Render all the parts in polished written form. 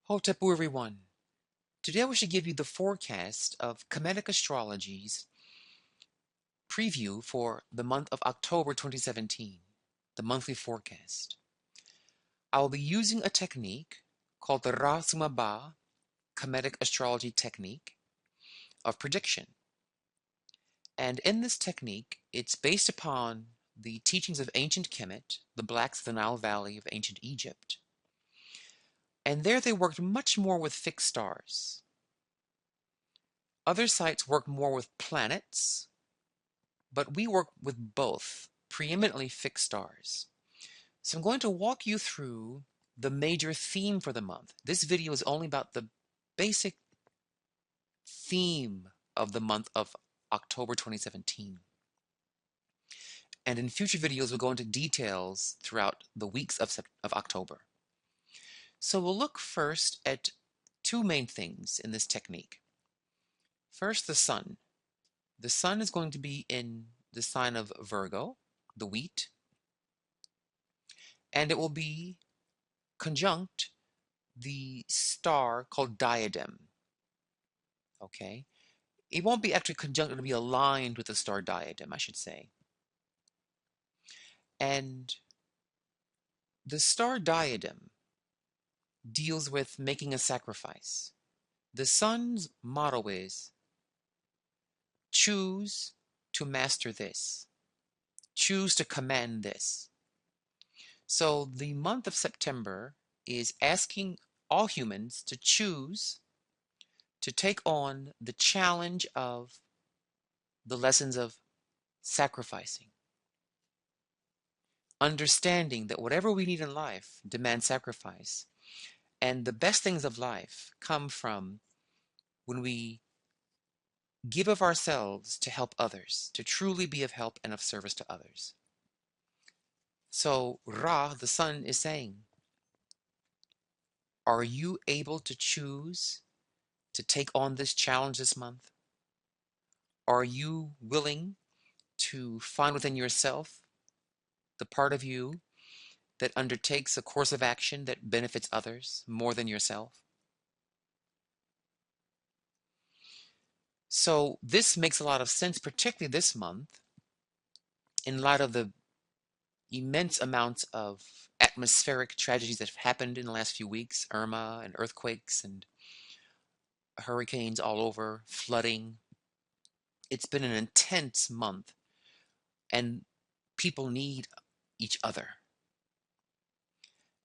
Hotepu everyone. Today I wish to give you the forecast of Kemetic Astrology's preview for the month of October 2017, the monthly forecast. I will be using a technique called the Ra Sumaba Kemetic Astrology technique of prediction. And in this technique, it's based upon the teachings of ancient Kemet, the blacks of the Nile Valley of ancient Egypt. And there they worked much more with fixed stars. Other sites work more with planets, but we work with both, preeminently fixed stars. So I'm going to walk you through the major theme for the month. This video is only about the basic theme of the month of October 2017. And in future videos, we'll go into details throughout the weeks of October. So we'll look first at two main things in this technique. First, the sun. The sun is going to be in the sign of Virgo, the wheat, and it will be conjunct the star called Diadem. Okay? It won't be actually conjunct, it'll be aligned with the star Diadem, I should say. And the star Diadem deals with making a sacrifice. The sun's motto is choose to master this, choose to command this. So the month of September is asking all humans to choose to take on the challenge of the lessons of sacrificing. Understanding that whatever we need in life demands sacrifice. And the best things of life come from when we give of ourselves to help others, to truly be of help and of service to others. So Ra, the sun, is saying, are you able to choose to take on this challenge this month? Are you willing to find within yourself the part of you that undertakes a course of action that benefits others more than yourself? So this makes a lot of sense, particularly this month, in light of the immense amounts of atmospheric tragedies that have happened in the last few weeks, Irma and earthquakes and hurricanes all over, flooding. It's been an intense month, and people need each other.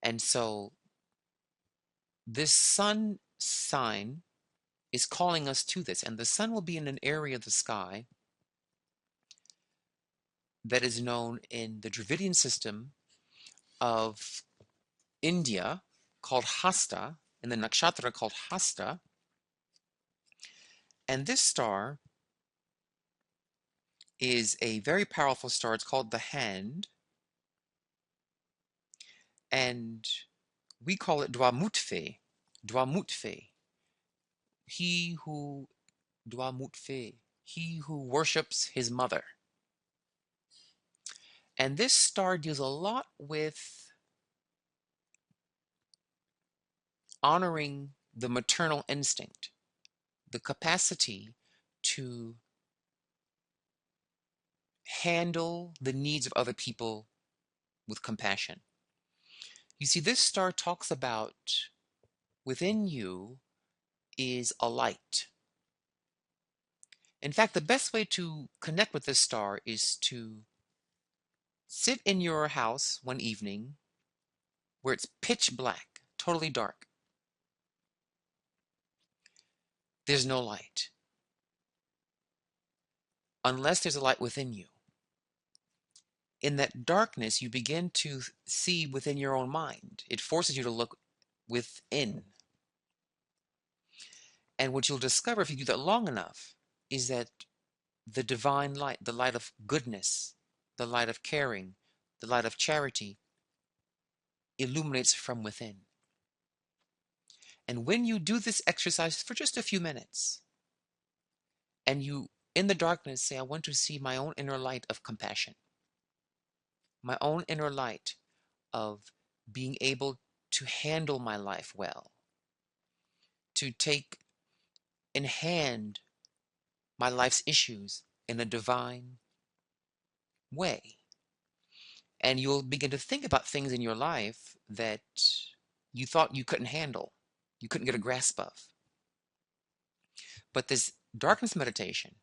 And so this sun sign is calling us to this, and the sun will be in an area of the sky that is known in the Dravidian system of India called Hasta, in the nakshatra called Hasta. And this star is a very powerful star. It's called the Hand, and we call it Dwamutve. Dwamutve. He who Dwamutve, he who worships his mother. And this star deals a lot with honoring the maternal instinct, the capacity to handle the needs of other people with compassion. You see, this star talks about within you is a light. In fact, the best way to connect with this star is to sit in your house one evening where it's pitch black, totally dark. There's no light. Unless there's a light within you. In that darkness, you begin to see within your own mind. It forces you to look within. And what you'll discover if you do that long enough is that the divine light, the light of goodness, the light of caring, the light of charity, illuminates from within. And when you do this exercise for just a few minutes, and you, in the darkness, say, I want to see my own inner light of compassion, my own inner light of being able to handle my life well, to take in hand my life's issues in a divine way. And you'll begin to think about things in your life that you thought you couldn't handle, you couldn't get a grasp of. But this darkness meditation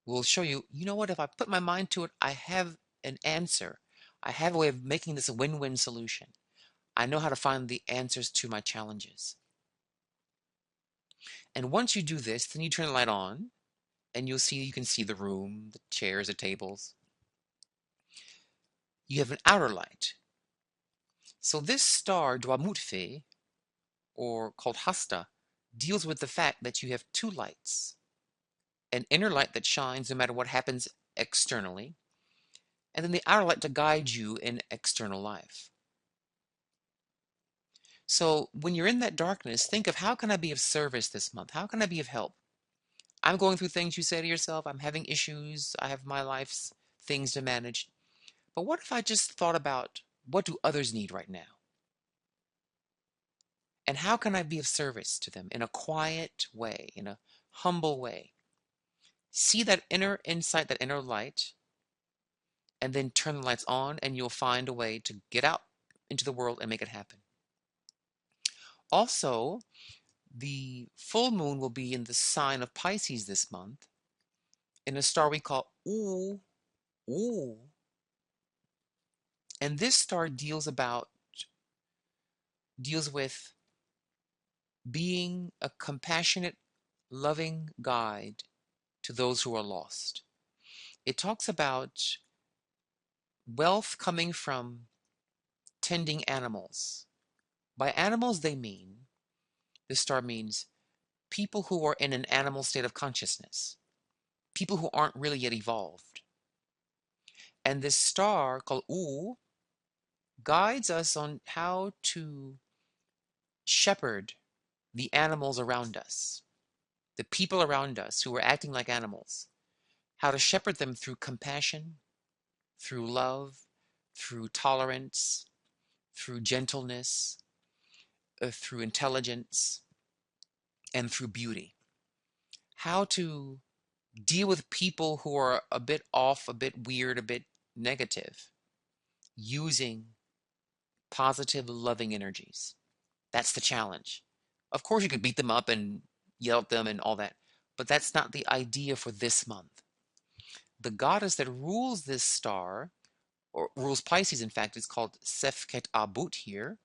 will show you, you know what, if I put my mind to it, I have an answer. I have a way of making this a win-win solution. I know how to find the answers to my challenges. And once you do this, then you turn the light on and you can see the room, the chairs, the tables. You have an outer light. So this star, Dwamutfe, or called Hasta, deals with the fact that you have two lights. An inner light that shines no matter what happens externally, and then the outer light to guide you in external life. So when you're in that darkness, think of, how can I be of service this month? How can I be of help? I'm going through things, you say to yourself. I'm having issues. I have my life's things to manage. But what if I just thought about, what do others need right now? And how can I be of service to them in a quiet way, in a humble way? See that inner insight, that inner light, and then turn the lights on, and you'll find a way to get out into the world and make it happen. Also, the full moon will be in the sign of Pisces this month, in a star we call Ooh. And this star deals with being a compassionate, loving guide to those who are lost. It talks about wealth coming from tending animals. By animals, this star means people who are in an animal state of consciousness, people who aren't really yet evolved. And this star called U guides us on how to shepherd the animals around us, the people around us who are acting like animals, how to shepherd them through compassion, through love, through tolerance, through gentleness, through intelligence, and through beauty. How to deal with people who are a bit off, a bit weird, a bit negative, using positive, loving energies. That's the challenge. Of course, you could beat them up and yell at them and all that, but that's not the idea for this month. The goddess that rules this star, or rules Pisces, in fact, is called Sefket Abut here,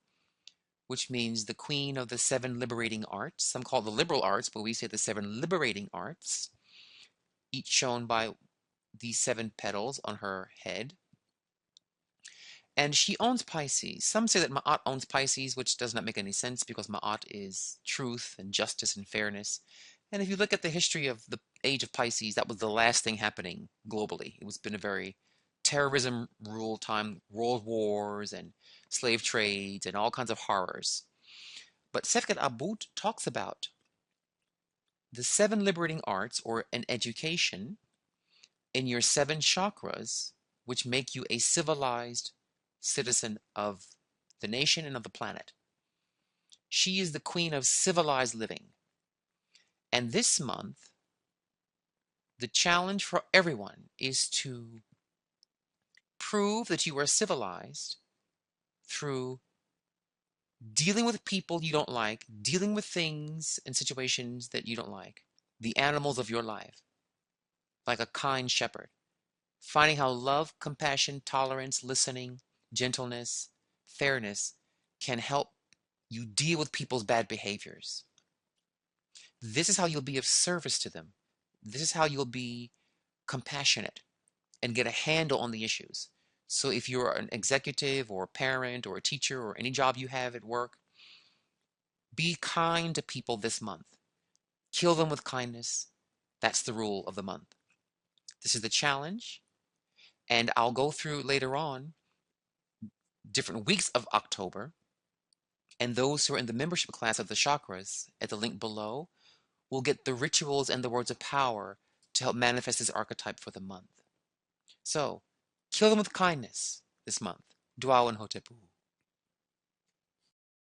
which means the queen of the seven liberating arts. Some call it the liberal arts, but we say the seven liberating arts, each shown by these seven petals on her head. And she owns Pisces. Some say that Ma'at owns Pisces, which does not make any sense because Ma'at is truth and justice and fairness. And if you look at the history of the age of Pisces, that was the last thing happening globally. It was been a very terrorism rule time, world wars and slave trades and all kinds of horrors. But Sefket Abut talks about the seven liberating arts, or an education in your seven chakras, which make you a civilized citizen of the nation and of the planet. She is the queen of civilized living. And this month, the challenge for everyone is to prove that you are civilized through dealing with people you don't like, dealing with things and situations that you don't like, the animals of your life, like a kind shepherd, finding how love, compassion, tolerance, listening, gentleness, fairness can help you deal with people's bad behaviors. This is how you'll be of service to them. This is how you'll be compassionate and get a handle on the issues. So if you're an executive or a parent or a teacher or any job you have at work, be kind to people this month. Kill them with kindness. That's the rule of the month. This is the challenge. And I'll go through later on different weeks of October. And those who are in the membership class of the chakras at the link below will get the rituals and the words of power to help manifest this archetype for the month. So, kill them with kindness this month. Dua and Hotepu.